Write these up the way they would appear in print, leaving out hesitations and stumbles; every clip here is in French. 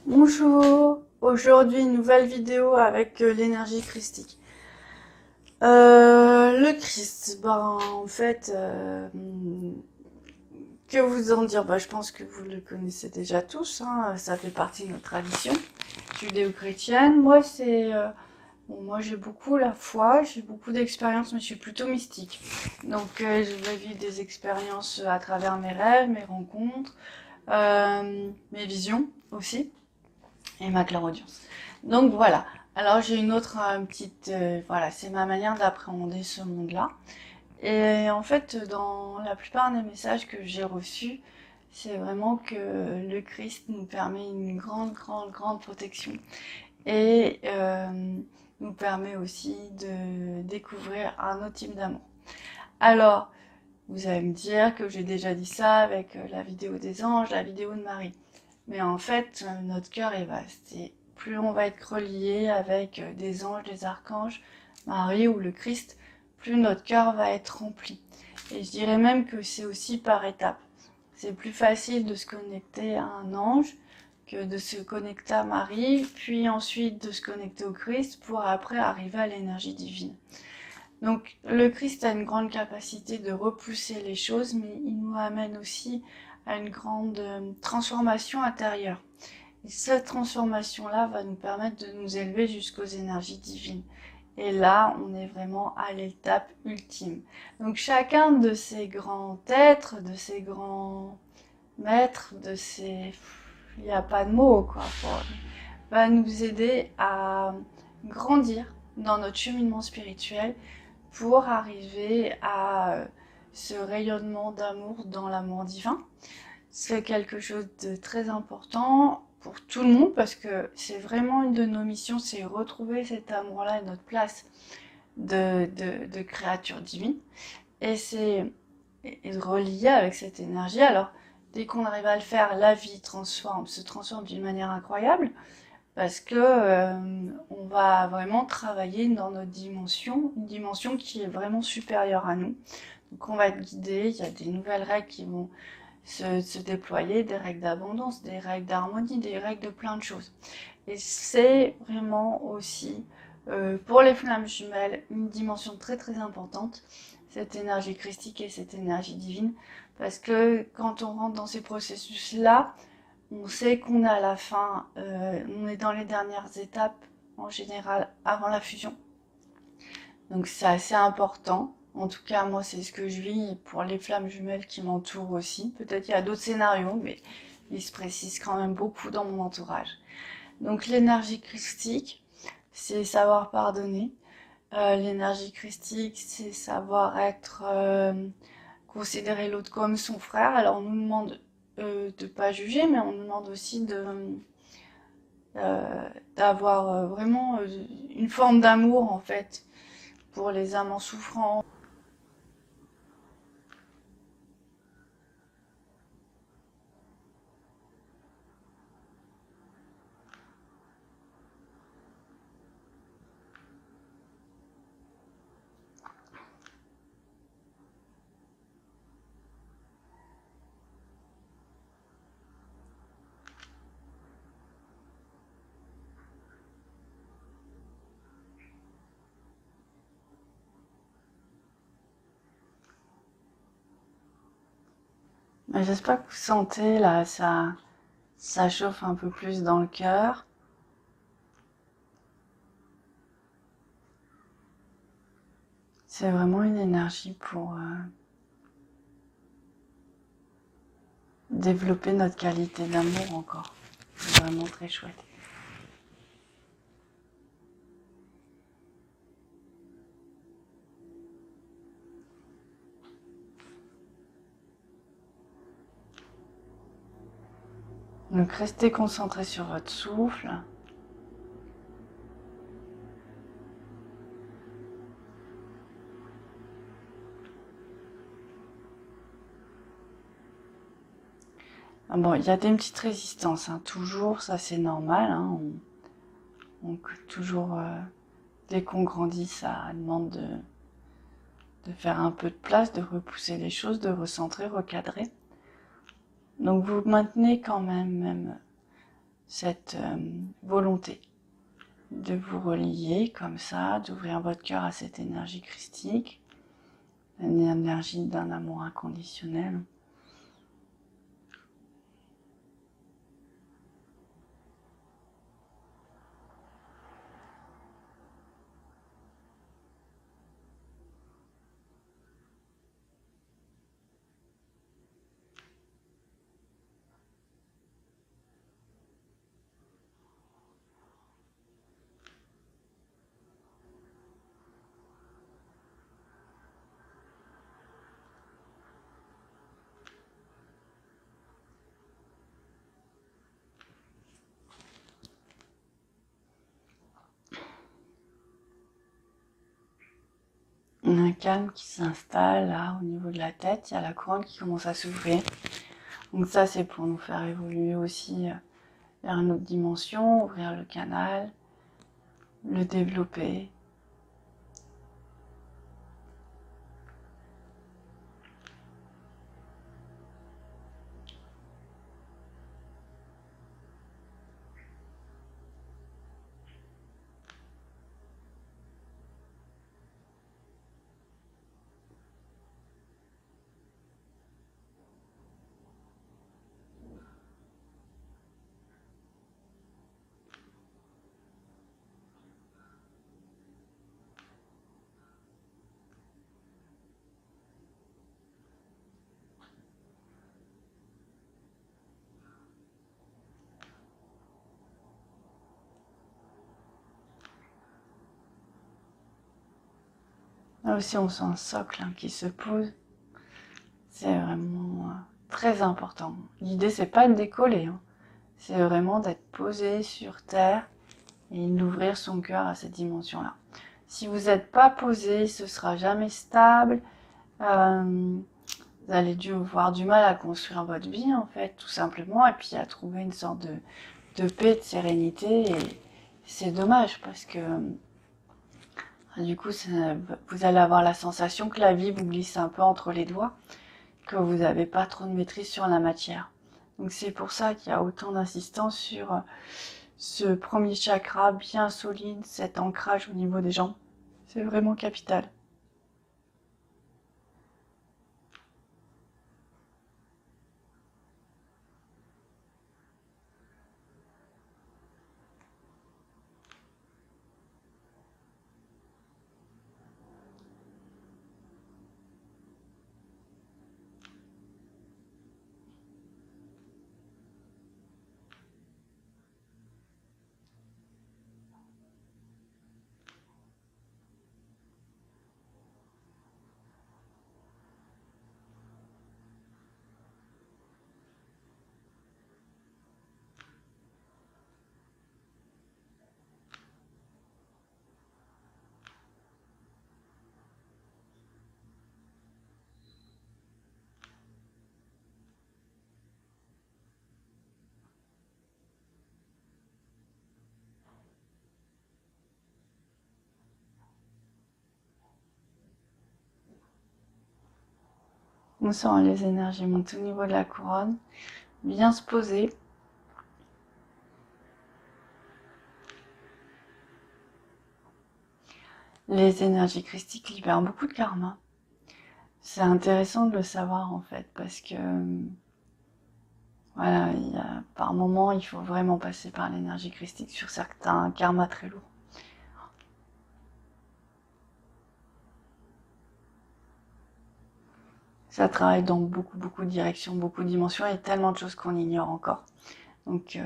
Bonjour, aujourd'hui une nouvelle vidéo avec l'énergie christique. Le Christ, en fait, que vous en dire, je pense que vous le connaissez déjà tous, hein, ça fait partie de notre tradition judéo-chrétienne. Moi j'ai beaucoup la foi, j'ai beaucoup d'expériences, mais je suis plutôt mystique. Donc je vais vivre des expériences à travers mes rêves, mes rencontres, mes visions aussi. Et ma clairaudience. Donc voilà. Alors j'ai une autre petite, voilà, c'est ma manière d'appréhender ce monde-là. Et en fait, dans la plupart des messages que j'ai reçus, c'est vraiment que le Christ nous permet une grande protection et nous permet aussi de découvrir un autre type d'amour. Alors, vous allez me dire que j'ai déjà dit ça avec la vidéo des anges, la vidéo de Marie. Mais en fait, notre cœur est vaste. Et plus on va être relié avec des anges, des archanges, Marie ou le Christ, plus notre cœur va être rempli. Et je dirais même que c'est aussi par étapes. C'est plus facile de se connecter à un ange que de se connecter à Marie, puis ensuite de se connecter au Christ pour après arriver à l'énergie divine. Donc le Christ a une grande capacité de repousser les choses, mais il nous amène aussi à une grande transformation intérieure. Et cette transformation-là va nous permettre de nous élever jusqu'aux énergies divines. Et là, on est vraiment à l'étape ultime. Donc chacun de ces grands êtres, de ces grands maîtres, de ces... Il n'y a pas de mots, quoi. Va nous aider à grandir dans notre cheminement spirituel pour arriver à ce rayonnement d'amour dans l'amour divin. C'est quelque chose de très important pour tout le monde parce que c'est vraiment une de nos missions, c'est retrouver cet amour-là et notre place de créature divine. Et c'est relié avec cette énergie. Alors, dès qu'on arrive à le faire, la vie se transforme d'une manière incroyable parce que on va vraiment travailler dans notre dimension, une dimension qui est vraiment supérieure à nous. Donc on va être guidé, il y a des nouvelles règles qui vont se déployer, des règles d'abondance, des règles d'harmonie, des règles de plein de choses. Et c'est vraiment aussi, pour les flammes jumelles, une dimension très importante, cette énergie christique et cette énergie divine, parce que quand on rentre dans ces processus-là, on sait qu'on est à la fin, on est dans les dernières étapes, en général, avant la fusion. Donc c'est assez important. En tout cas, moi, c'est ce que je vis pour les flammes jumelles qui m'entourent aussi. Peut-être il y a d'autres scénarios, mais ils se précisent quand même beaucoup dans mon entourage. Donc l'énergie christique, c'est savoir pardonner. L'énergie christique, c'est savoir considérer l'autre comme son frère. Alors on nous demande de pas juger, mais on nous demande aussi d'avoir vraiment une forme d'amour en fait pour les âmes en souffrance. J'espère que vous sentez là, ça chauffe un peu plus dans le cœur. C'est vraiment une énergie pour développer notre qualité d'amour encore. C'est vraiment très chouette. Donc restez concentré sur votre souffle. Bon, il y a des petites résistances, hein, toujours, ça c'est normal. Hein, toujours, dès qu'on grandit, ça demande de faire un peu de place, de repousser les choses, de recentrer, recadrer. Donc vous maintenez quand même cette volonté de vous relier comme ça, d'ouvrir votre cœur à cette énergie christique, une énergie d'un amour inconditionnel. Un calme qui s'installe là au niveau de la tête, il y a la couronne qui commence à s'ouvrir. Donc ça c'est pour nous faire évoluer aussi vers une autre dimension, ouvrir le canal, le développer. Là aussi on sent un socle qui se pose. C'est vraiment très important. L'idée c'est pas de décoller, c'est vraiment d'être posé sur terre et d'ouvrir son cœur à cette dimension-là. Si vous n'êtes pas posé, ce sera jamais stable. Vous allez avoir du mal à construire votre vie en fait, tout simplement, et puis à trouver une sorte de paix, de sérénité. Et c'est dommage parce que du coup, vous allez avoir la sensation que la vie vous glisse un peu entre les doigts, que vous n'avez pas trop de maîtrise sur la matière. Donc c'est pour ça qu'il y a autant d'insistance sur ce premier chakra bien solide, cet ancrage au niveau des jambes. C'est vraiment capital. On sent les énergies monter au niveau de la couronne, bien se poser. Les énergies christiques libèrent beaucoup de karma. C'est intéressant de le savoir en fait, parce que voilà, par moment, il faut vraiment passer par l'énergie christique sur certains karmas très lourds. Ça travaille dans beaucoup de directions, beaucoup de dimensions, et tellement de choses qu'on ignore encore. Donc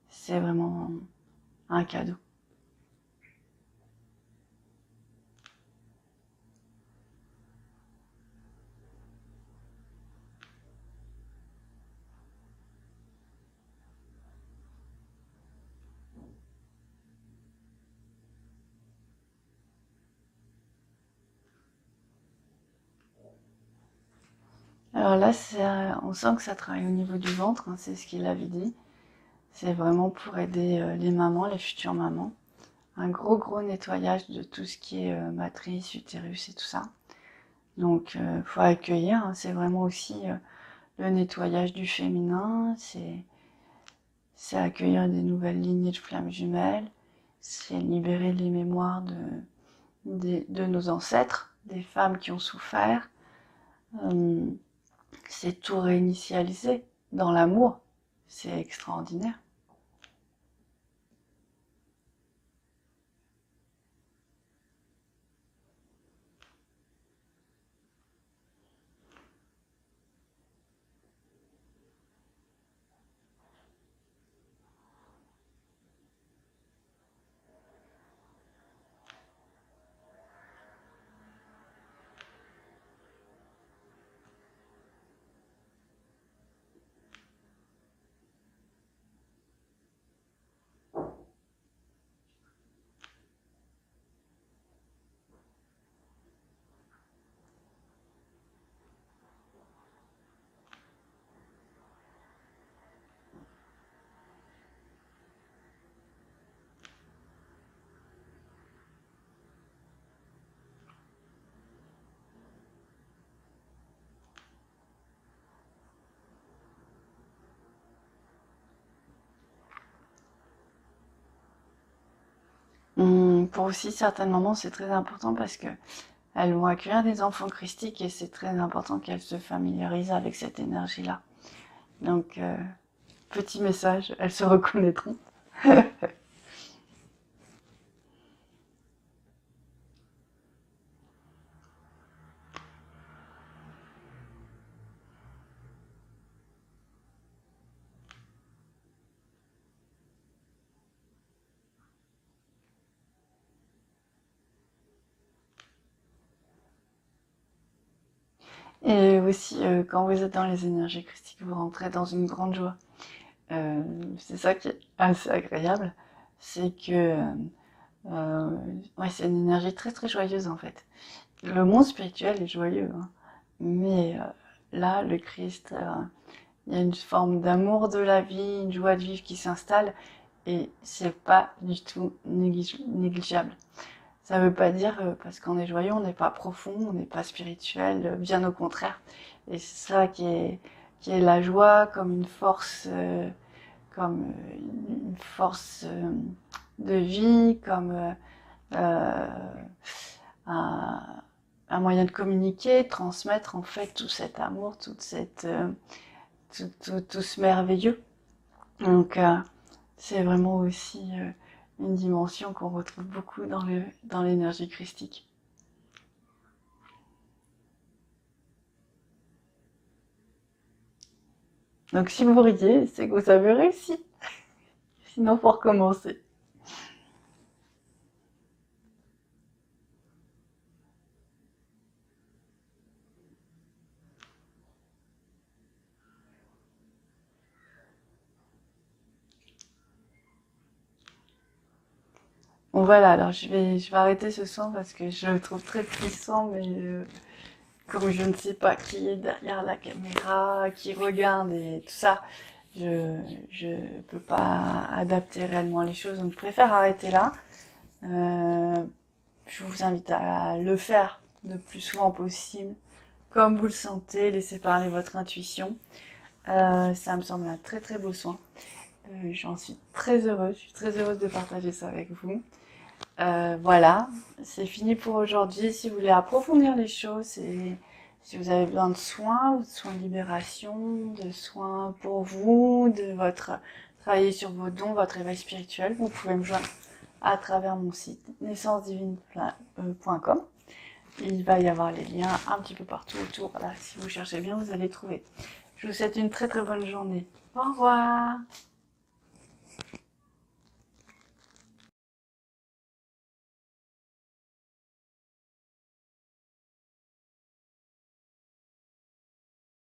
c'est vraiment un cadeau. Alors là, on sent que ça travaille au niveau du ventre, c'est ce qu'il avait dit. C'est vraiment pour aider les mamans, les futures mamans. Un gros nettoyage de tout ce qui est matrice, utérus et tout ça. Donc faut accueillir, c'est vraiment aussi le nettoyage du féminin, c'est accueillir des nouvelles lignées de flammes jumelles, c'est libérer les mémoires de nos ancêtres, des femmes qui ont souffert, c'est tout réinitialiser dans l'amour, c'est extraordinaire. Pour aussi certaines mamans, c'est très important parce que elles vont accueillir des enfants christiques et c'est très important qu'elles se familiarisent avec cette énergie-là. Donc, petit message, elles se reconnaîtront. Et aussi, quand vous êtes dans les énergies christiques, vous rentrez dans une grande joie. C'est ça qui est assez agréable, c'est que ouais, c'est une énergie très très joyeuse en fait. Le monde spirituel est joyeux, hein. Mais là, le Christ, il y a une forme d'amour de la vie, une joie de vivre qui s'installe et c'est pas du tout négligeable. Ça veut pas dire parce qu'on est joyeux, on n'est pas profond, on n'est pas spirituel, bien au contraire. Et c'est ça qui est la joie comme une force, une force de vie, comme un, un moyen de communiquer, transmettre en fait tout cet amour, toute cette, tout ce merveilleux. Donc c'est vraiment aussi une dimension qu'on retrouve beaucoup dans l'énergie christique. Donc si vous riez, c'est que vous avez réussi. Sinon, faut recommencer. Bon voilà, alors je vais arrêter ce son parce que je le trouve très puissant, mais comme je ne sais pas qui est derrière la caméra, qui regarde et tout ça, je peux pas adapter réellement les choses, donc je préfère arrêter là. Euh, je vous invite à le faire le plus souvent possible, comme vous le sentez, laissez parler votre intuition. Ça me semble un très très beau soin. J'en suis très heureuse, je suis très heureuse de partager ça avec vous. Voilà, c'est fini pour aujourd'hui. Si vous voulez approfondir les choses et si vous avez besoin de soins, ou de soins de libération, de soins pour vous, de votre travailler sur vos dons, votre éveil spirituel, vous pouvez me joindre à travers mon site naissancedivine.com. Il va y avoir les liens un petit peu partout autour. Là, si vous cherchez bien, vous allez trouver. Je vous souhaite une très très bonne journée. Au revoir.